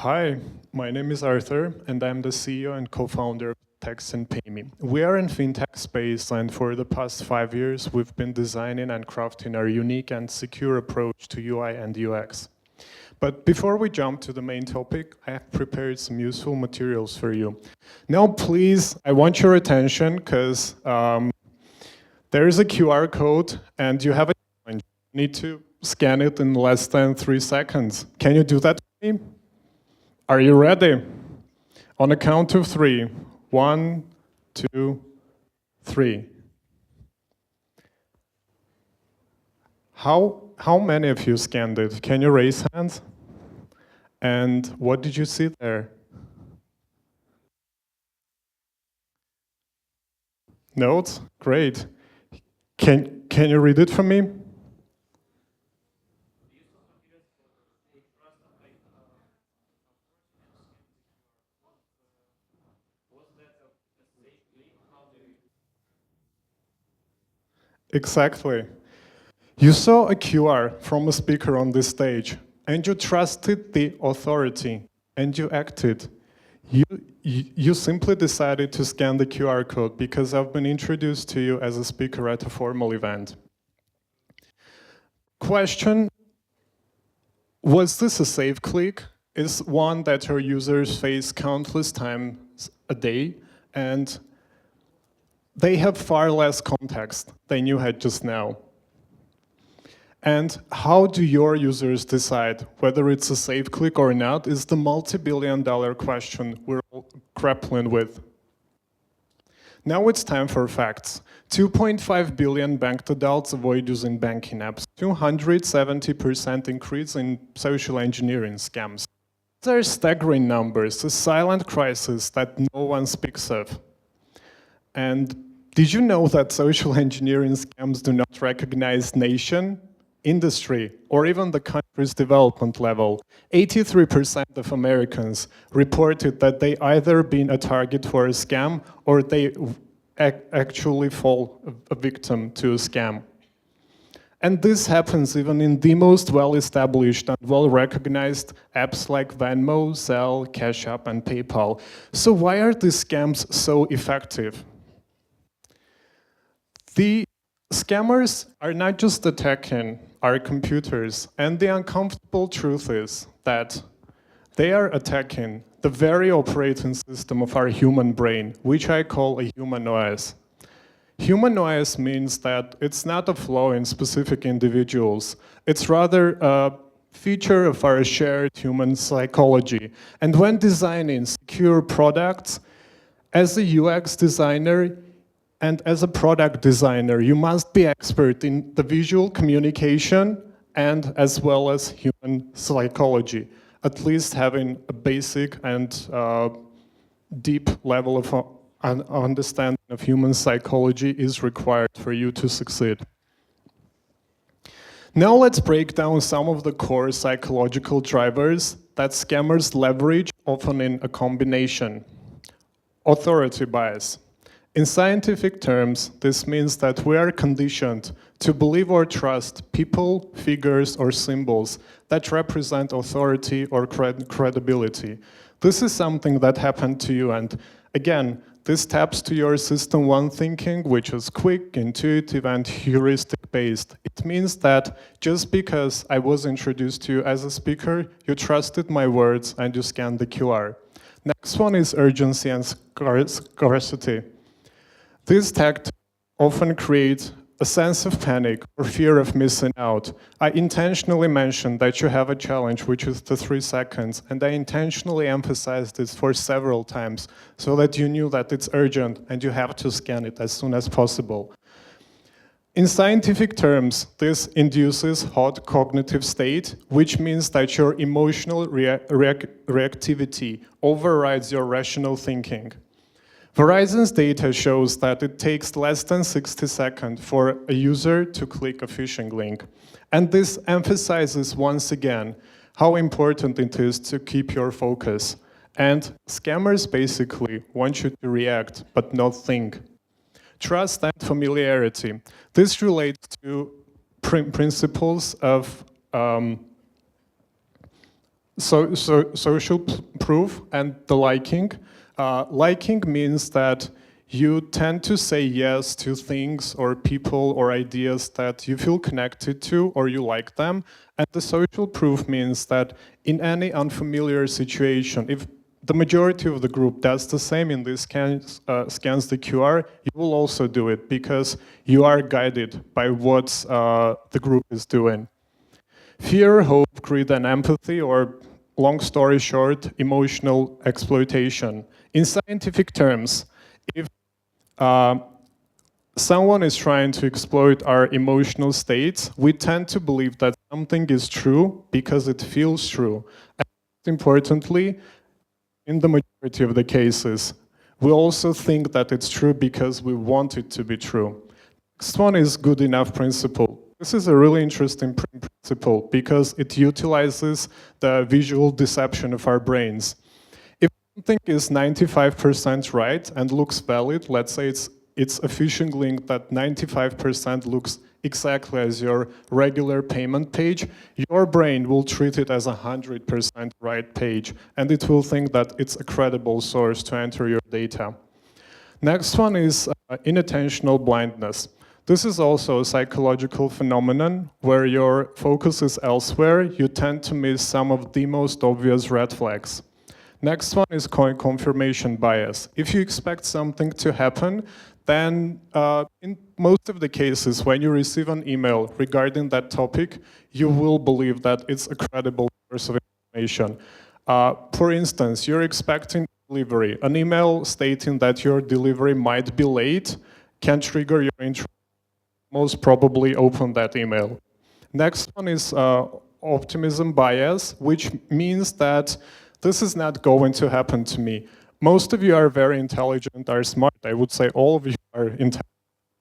Hi, my name is Arthur, and I'm the CEO and co-founder of Text and PayMe. We are in fintech space, and for the past 5 years, we've been designing and crafting our unique and secure approach to UI and UX. But before we jump to the main topic, I have prepared some useful materials for you. Now, please, I want your attention, because there is a QR code, and you have a challenge. You need to scan it in less than 3 seconds. Can you do that for me? Are you ready? On a count of 3. 1, 2, 3. How many of you scanned it? Can you raise hands? And what did you see there? Notes? Great. Can you read it for me? Exactly. You saw a QR from a speaker on this stage, and you trusted the authority, and you acted. You simply decided to scan the QR code because I've been introduced to you as a speaker at a formal event. Question, was this a safe click? Is one that our users face countless times a day, and they have far less context than you had just now. And how do your users decide whether it's a safe click or not is the multi-billion-dollar question we're all grappling with. Now it's time for facts. 2.5 billion banked adults avoid using banking apps. 270% increase in social engineering scams. These are staggering numbers, a silent crisis that no one speaks of. And did you know that social engineering scams do not recognize nation, industry, or even the country's development level? 83% of Americans reported that they either been a target for a scam or they actually fall a victim to a scam. And this happens even in the most well-established and well-recognized apps like Venmo, Zelle, Cash App, and PayPal. So why are these scams so effective? The scammers are not just attacking our computers, and the uncomfortable truth is that they are attacking the very operating system of our human brain, which I call a human OS. Human OS means that it's not a flaw in specific individuals, it's rather a feature of our shared human psychology. And when designing secure products, as a UX designer, and as a product designer, you must be expert in the visual communication and as well as human psychology. At least having a basic and deep level of understanding of human psychology is required for you to succeed. Now let's break down some of the core psychological drivers that scammers leverage, often in a combination. Authority bias. In scientific terms, this means that we are conditioned to believe or trust people, figures, or symbols that represent authority or credibility. This is something that happened to you, and again, this taps to your System 1 thinking, which is quick, intuitive, and heuristic-based. It means that just because I was introduced to you as a speaker, you trusted my words and you scanned the QR. Next one is urgency and scarcity. This tactic often creates a sense of panic or fear of missing out. I intentionally mentioned that you have a challenge, which is the 3 seconds, and I intentionally emphasized this for several times so that you knew that it's urgent and you have to scan it as soon as possible. In scientific terms, this induces hot cognitive state, which means that your emotional reactivity overrides your rational thinking. Verizon's data shows that it takes less than 60 seconds for a user to click a phishing link. And this emphasizes once again how important it is to keep your focus. And scammers basically want you to react, but not think. Trust and familiarity. This relates to principles of Social proof and the liking. Liking means that you tend to say yes to things or people or ideas that you feel connected to or you like them. And the social proof means that in any unfamiliar situation, if the majority of the group does the same in this scans the QR, you will also do it because you are guided by what the group is doing. Fear, hope, greed, and empathy, or long story short, emotional exploitation. In scientific terms, if someone is trying to exploit our emotional states, we tend to believe that something is true because it feels true. And importantly, in the majority of the cases, we also think that it's true because we want it to be true. Next one is good enough principle. This is a really interesting principle because it utilizes the visual deception of our brains. If something is 95% right and looks valid, let's say it's a phishing link that 95% looks exactly as your regular payment page, your brain will treat it as a 100% right page, and it will think that it's a credible source to enter your data. Next one is inattentional blindness. This is also a psychological phenomenon where your focus is elsewhere. You tend to miss some of the most obvious red flags. Next one is confirmation bias. If you expect something to happen, then in most of the cases, when you receive an email regarding that topic, you will believe that it's a credible source of information. For instance, you're expecting delivery. An email stating that your delivery might be late can trigger your interest. Most probably open that email. Next one is optimism bias, which means that this is not going to happen to me. Most of you are very intelligent, are smart. I would say all of you are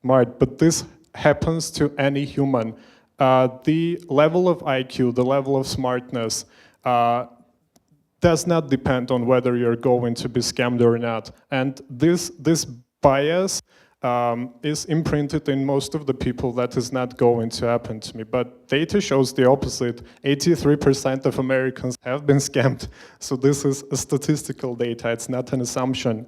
smart, but this happens to any human. The level of IQ, the level of smartness, does not depend on whether you're going to be scammed or not. And this bias is imprinted in most of the people that is not going to happen to me. But data shows the opposite. 83% of Americans have been scammed. So this is a statistical data, it's not an assumption.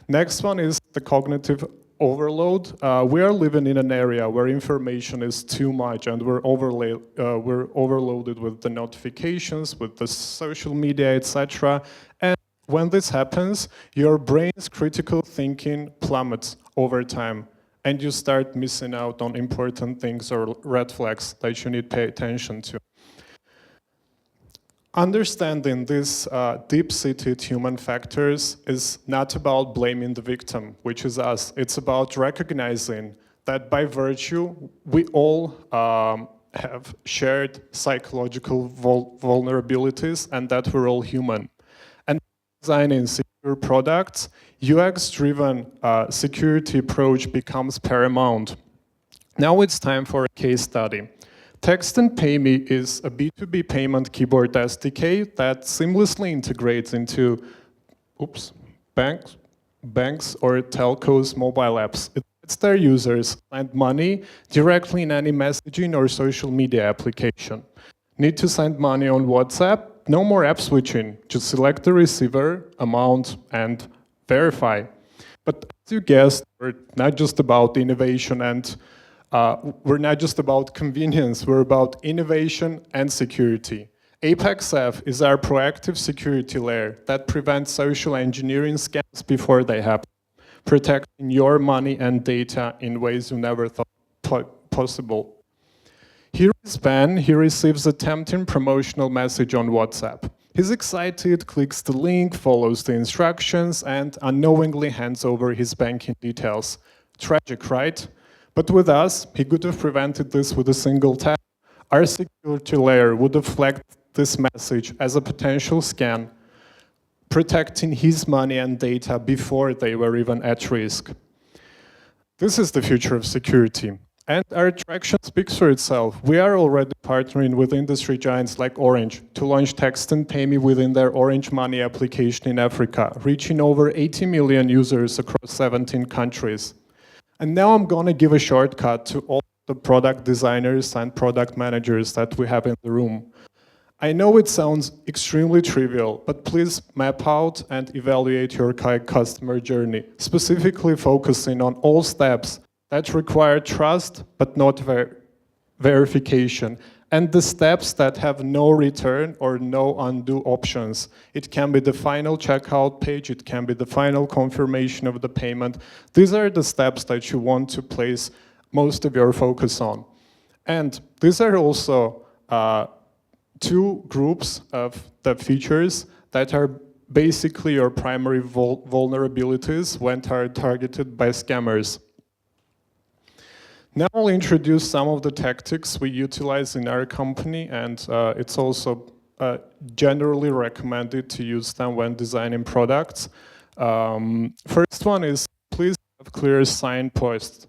Next one is the cognitive overload. We are living in an area where information is too much and we're overloaded with the notifications, with the social media, etc. And when this happens, your brain's critical thinking plummets over time, and you start missing out on important things or red flags that you need to pay attention to. Understanding these deep-seated human factors is not about blaming the victim, which is us. It's about recognizing that by virtue, we all have shared psychological vulnerabilities and that we're all human. And designing secure products, UX-driven security approach becomes paramount. Now it's time for a case study. Text and Pay Me is a B2B payment keyboard SDK that seamlessly integrates into banks or telcos' mobile apps. It lets their users send money directly in any messaging or social media application. Need to send money on WhatsApp? No more app switching. Just select the receiver, amount, and verify. But as you guessed, we're not just about innovation and we're not just about convenience, we're about innovation and security. Apex F is our proactive security layer that prevents social engineering scams before they happen, protecting your money and data in ways you never thought possible. Here is Ben. He receives a tempting promotional message on WhatsApp. He's excited, clicks the link, follows the instructions, and unknowingly hands over his banking details. Tragic, right? But with us, he could have prevented this with a single tap. Our security layer would have flagged this message as a potential scam, protecting his money and data before they were even at risk. This is the future of security. And our traction speaks for itself. We are already partnering with industry giants like Orange to launch Text and Pay Me within their Orange Money application in Africa, reaching over 80 million users across 17 countries. And now I'm going to give a shortcut to all the product designers and product managers that we have in the room. I know it sounds extremely trivial, but please map out and evaluate your customer journey, specifically focusing on all steps that require trust but not verification, and the steps that have no return or no undo options. It can be the final checkout page, it can be the final confirmation of the payment. These are the steps that you want to place most of your focus on. And these are also two groups of the features that are basically your primary vulnerabilities when targeted by scammers. Now I'll introduce some of the tactics we utilize in our company, and it's also generally recommended to use them when designing products. First one is, please have clear signposts.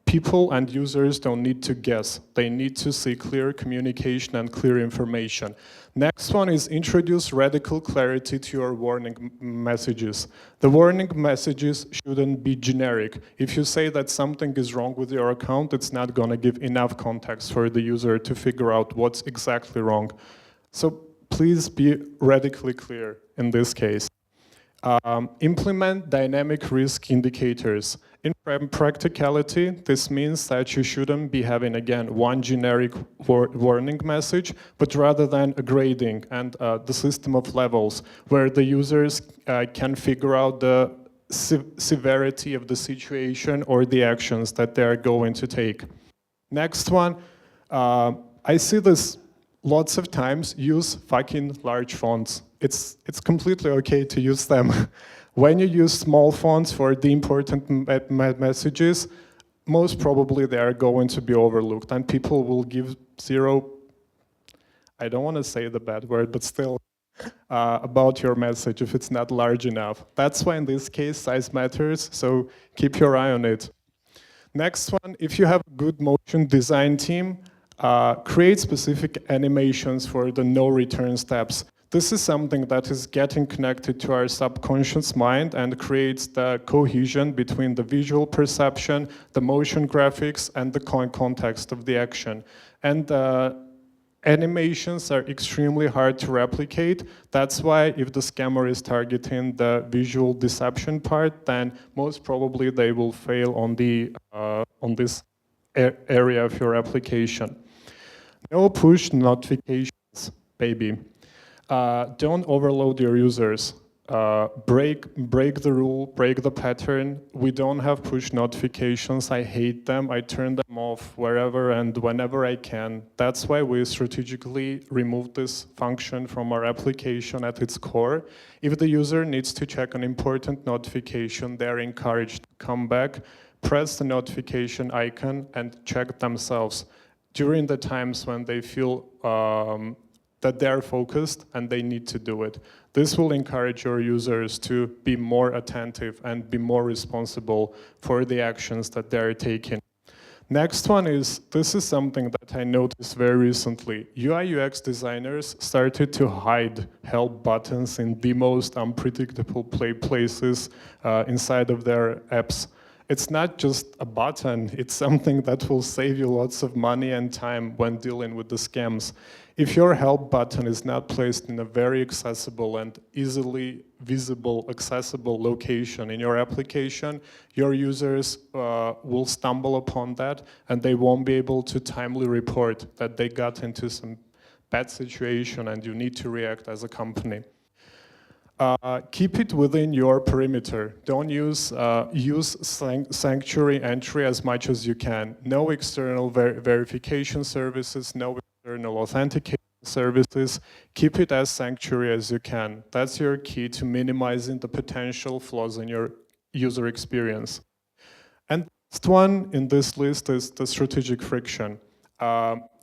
People and users don't need to guess. They need to see clear communication and clear information. Next one is introduce radical clarity to your warning messages. The warning messages shouldn't be generic. If you say that something is wrong with your account, it's not going to give enough context for the user to figure out what's exactly wrong. So please be radically clear in this case. Implement dynamic risk indicators. In practicality, this means that you shouldn't be having, again, one generic warning message, but rather than a grading and the system of levels where the users can figure out the severity of the situation or the actions that they're going to take. Next one, I see this lots of times, use fucking large fonts. It's completely okay to use them. When you use small fonts for the important messages, most probably they are going to be overlooked and people will give zero, I don't want to say the bad word, but still, about your message if it's not large enough. That's why in this case size matters, so keep your eye on it. Next one, if you have a good motion design team, create specific animations for the no return steps. This is something that is getting connected to our subconscious mind and creates the cohesion between the visual perception, the motion graphics, and the context of the action. And animations are extremely hard to replicate. That's why if the scammer is targeting the visual deception part, then most probably they will fail on this area of your application. No push notifications, baby. Don't overload your users. Break the rule, break the pattern. We don't have push notifications. I hate them. I turn them off wherever and whenever I can. That's why we strategically removed this function from our application at its core. If the user needs to check an important notification, they're encouraged to come back, press the notification icon, and check themselves during the times when they feel that they're focused and they need to do it. This will encourage your users to be more attentive and be more responsible for the actions that they're taking. Next one is, this is something that I noticed very recently. UI UX designers started to hide help buttons in the most unpredictable places inside of their apps. It's not just a button, it's something that will save you lots of money and time when dealing with the scams. If your help button is not placed in a very accessible and easily visible, accessible location in your application, your users will stumble upon that and they won't be able to timely report that they got into some bad situation and you need to react as a company. Keep it within your perimeter. Don't use sanctuary entry as much as you can. No external verification services, no external authentication services. Keep it as sanctuary as you can. That's your key to minimizing the potential flaws in your user experience. And the last one in this list is the strategic friction.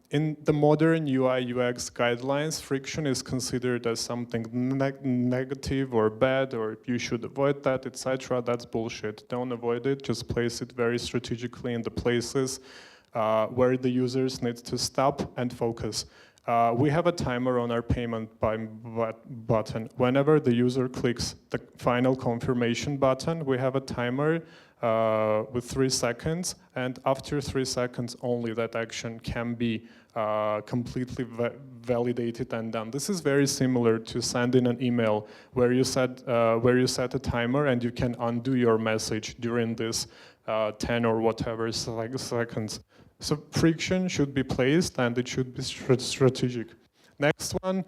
In the modern UI UX guidelines, friction is considered as something negative or bad, or you should avoid that, etc. That's bullshit. Don't avoid it, just place it very strategically in the places where the users need to stop and focus. We have a timer on our payment button. Whenever the user clicks the final confirmation button, we have a timer with 3 seconds, and after 3 seconds only that action can be completely validated and done. This is very similar to sending an email where you set a timer and you can undo your message during this 10 or whatever seconds. So friction should be placed and it should be strategic. Next one,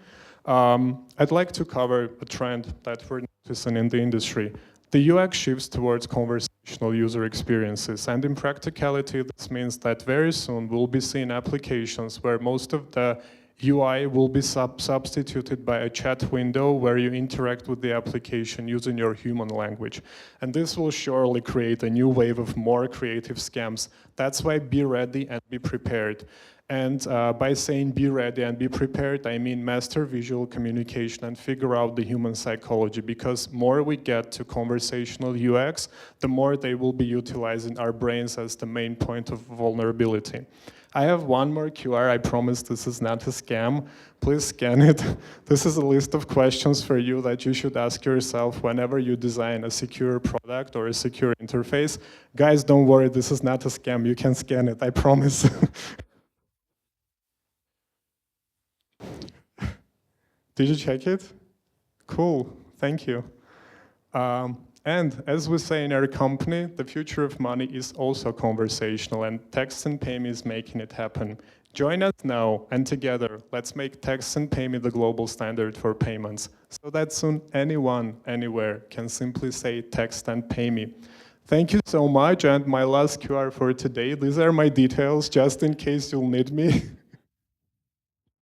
I'd like to cover a trend that we're noticing in the industry. The UX shifts towards conversational user experiences, and in practicality, this means that very soon we'll be seeing applications where most of the UI will be substituted by a chat window where you interact with the application using your human language. And this will surely create a new wave of more creative scams. That's why be ready and be prepared. And by saying be ready and be prepared, I mean master visual communication and figure out the human psychology, because more we get to conversational UX, the more they will be utilizing our brains as the main point of vulnerability. I have one more QR, I promise this is not a scam. Please scan it. This is a list of questions for you that you should ask yourself whenever you design a secure product or a secure interface. Guys, don't worry, this is not a scam. You can scan it, I promise. Did you check it? Cool, thank you. And as we say in our company, the future of money is also conversational, and Text and Pay Me is making it happen. Join us now, and together, let's make Text and Pay Me the global standard for payments, so that soon anyone, anywhere, can simply say Text and Pay Me. Thank you so much, and my last QR for today. These are my details, just in case you'll need me.